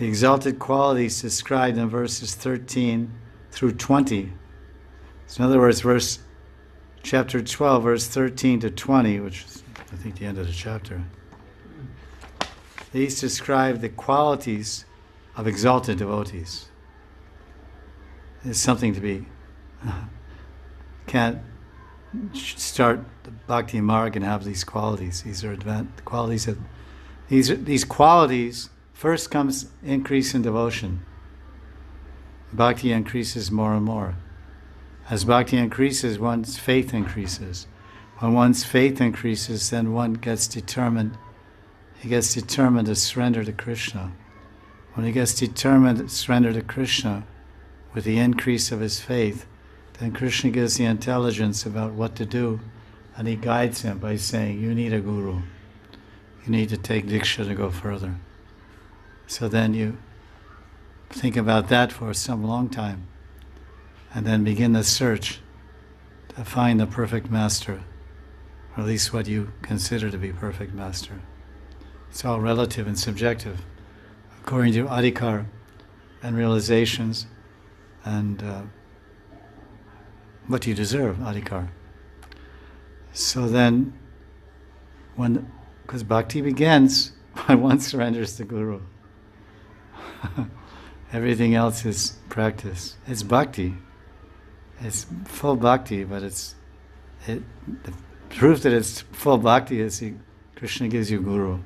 the exalted qualities described in verses 13 through 20. So in other words, chapter 12, verse 13 to 20, which is, I think, the end of the chapter. These describe the qualities of exalted devotees. It's something to be... can't start the Bhakti Marg and have these qualities. These are advanced qualities. These qualities, first comes increase in devotion. Bhakti increases more and more. As bhakti increases, one's faith increases. When one's faith increases, then one gets determined. He gets determined to surrender to Krishna. When he gets determined to surrender to Krishna, with the increase of his faith, then Krishna gives the intelligence about what to do, and he guides him by saying, you need a guru. You need to take Diksha to go further. So then you think about that for some long time, and then begin the search to find the perfect master, or at least what you consider to be perfect master. It's all relative and subjective, according to adhikar and realizations, and what you deserve, adhikar. So then, because bhakti begins when one surrenders to Guru. Everything else is practice. It's bhakti. It's full bhakti, but the proof that it's full bhakti is Krishna gives you Guru.